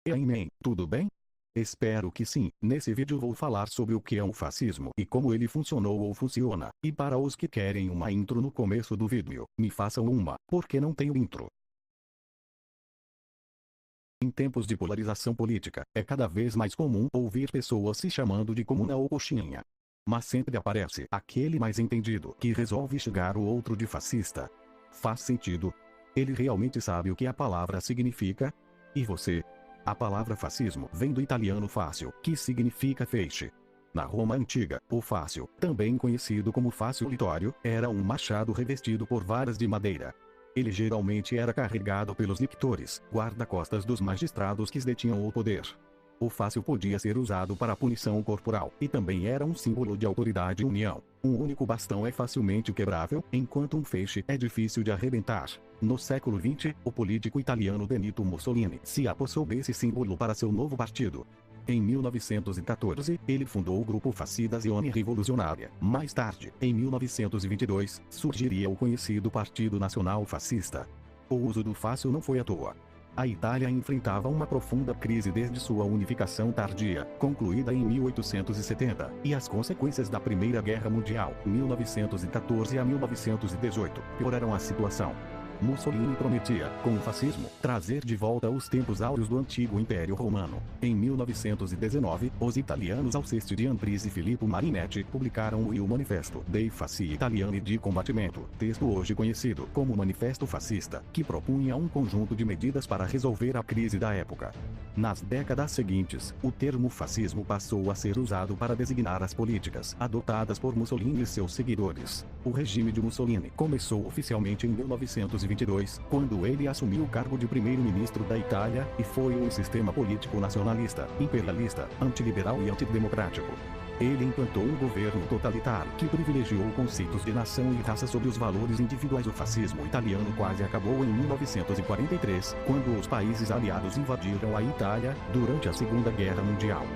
E aí, man, tudo bem? Espero que sim. Nesse vídeo vou falar sobre o que é um fascismo e como ele funcionou ou funciona. E para os que querem uma intro no começo do vídeo, me façam uma, porque não tenho intro. Em tempos de polarização política, é cada vez mais comum ouvir pessoas se chamando de comuna ou coxinha. Mas sempre aparece aquele mais entendido que resolve xingar o outro de fascista. Faz sentido? Ele realmente sabe o que a palavra significa? E você? A palavra fascismo vem do italiano fácil, que significa feixe. Na Roma antiga, o fácil, também conhecido como fácil litório, era um machado revestido por varas de madeira. Ele geralmente era carregado pelos lictores, guarda-costas dos magistrados que detinham o poder. O fácil podia ser usado para punição corporal, e também era um símbolo de autoridade e união. Um único bastão é facilmente quebrável, enquanto um feixe é difícil de arrebentar. No século XX, o político italiano Benito Mussolini se apossou desse símbolo para seu novo partido. Em 1914, ele fundou o grupo Fascista Azione Rivoluzionaria. Mais tarde, em 1922, surgiria o conhecido Partido Nacional Fascista. O uso do fácil não foi à toa. A Itália enfrentava uma profunda crise desde sua unificação tardia, concluída em 1870, e as consequências da Primeira Guerra Mundial, 1914 a 1918, pioraram a situação. Mussolini prometia, com o fascismo, trazer de volta os tempos áureos do antigo Império Romano. Em 1919, os italianos Alceste de Ambris e Filippo Marinetti publicaram o Il Manifesto dei Fasci Italiani di Combattimento, texto hoje conhecido como Manifesto Fascista, que propunha um conjunto de medidas para resolver a crise da época. Nas décadas seguintes, o termo fascismo passou a ser usado para designar as políticas adotadas por Mussolini e seus seguidores. O regime de Mussolini começou oficialmente em 1922, quando ele assumiu o cargo de primeiro-ministro da Itália, e foi um sistema político nacionalista, imperialista, antiliberal e antidemocrático. Ele implantou um governo totalitário que privilegiou conceitos de nação e raça sobre os valores individuais. O fascismo italiano quase acabou em 1943, quando os países aliados invadiram a Itália, durante a Segunda Guerra Mundial.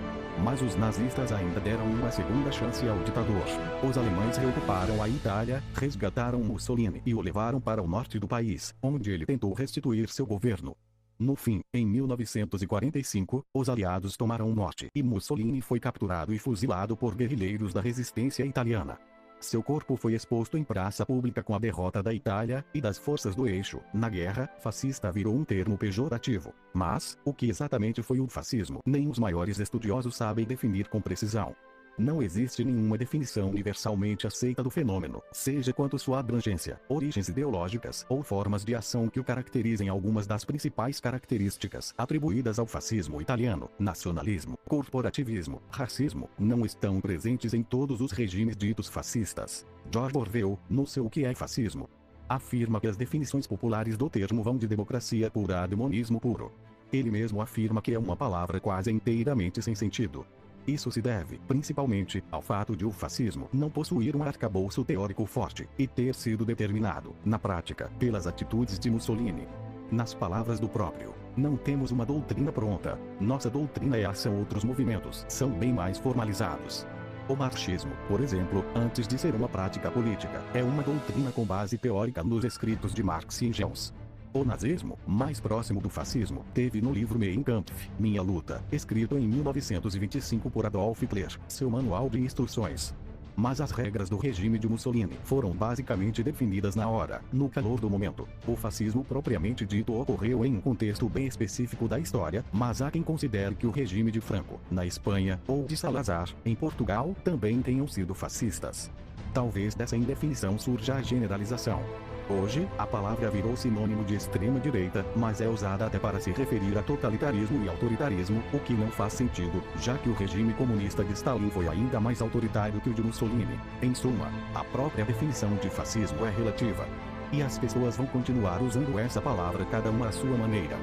Mas os nazistas ainda deram uma segunda chance ao ditador. Os alemães reocuparam a Itália, resgataram Mussolini e o levaram para o norte do país, onde ele tentou restituir seu governo. No fim, em 1945, os aliados tomaram o norte e Mussolini foi capturado e fuzilado por guerrilheiros da resistência italiana. Seu corpo foi exposto em praça pública. Com a derrota da Itália e das forças do eixo na guerra, fascista virou um termo pejorativo. Mas, o que exatamente foi o fascismo? Nem os maiores estudiosos sabem definir com precisão. Não existe nenhuma definição universalmente aceita do fenômeno, seja quanto sua abrangência, origens ideológicas ou formas de ação que o caracterizem. Algumas das principais características atribuídas ao fascismo italiano, nacionalismo, corporativismo, racismo, não estão presentes em todos os regimes ditos fascistas. George Orwell, no seu O que é fascismo, afirma que as definições populares do termo vão de democracia pura a demonismo puro. Ele mesmo afirma que é uma palavra quase inteiramente sem sentido. Isso se deve, principalmente, ao fato de o fascismo não possuir um arcabouço teórico forte, e ter sido determinado, na prática, pelas atitudes de Mussolini. Nas palavras do próprio, não temos uma doutrina pronta, nossa doutrina e a ação. Outros movimentos são bem mais formalizados. O marxismo, por exemplo, antes de ser uma prática política, é uma doutrina com base teórica nos escritos de Marx e Engels. O nazismo, mais próximo do fascismo, teve no livro Mein Kampf, Minha Luta, escrito em 1925 por Adolf Hitler, seu manual de instruções. Mas as regras do regime de Mussolini foram basicamente definidas na hora, no calor do momento. O fascismo propriamente dito ocorreu em um contexto bem específico da história, mas há quem considere que o regime de Franco, na Espanha, ou de Salazar, em Portugal, também tenham sido fascistas. Talvez dessa indefinição surja a generalização. Hoje, a palavra virou sinônimo de extrema-direita, mas é usada até para se referir a totalitarismo e autoritarismo, o que não faz sentido, já que o regime comunista de Stalin foi ainda mais autoritário que o de Mussolini. Em suma, a própria definição de fascismo é relativa. E as pessoas vão continuar usando essa palavra cada uma à sua maneira.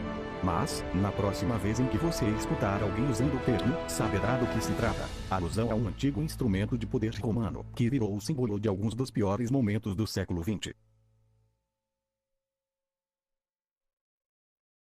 Mas, na próxima vez em que você escutar alguém usando o termo, saberá do que se trata. A alusão a um antigo instrumento de poder romano, que virou o símbolo de alguns dos piores momentos do século XX.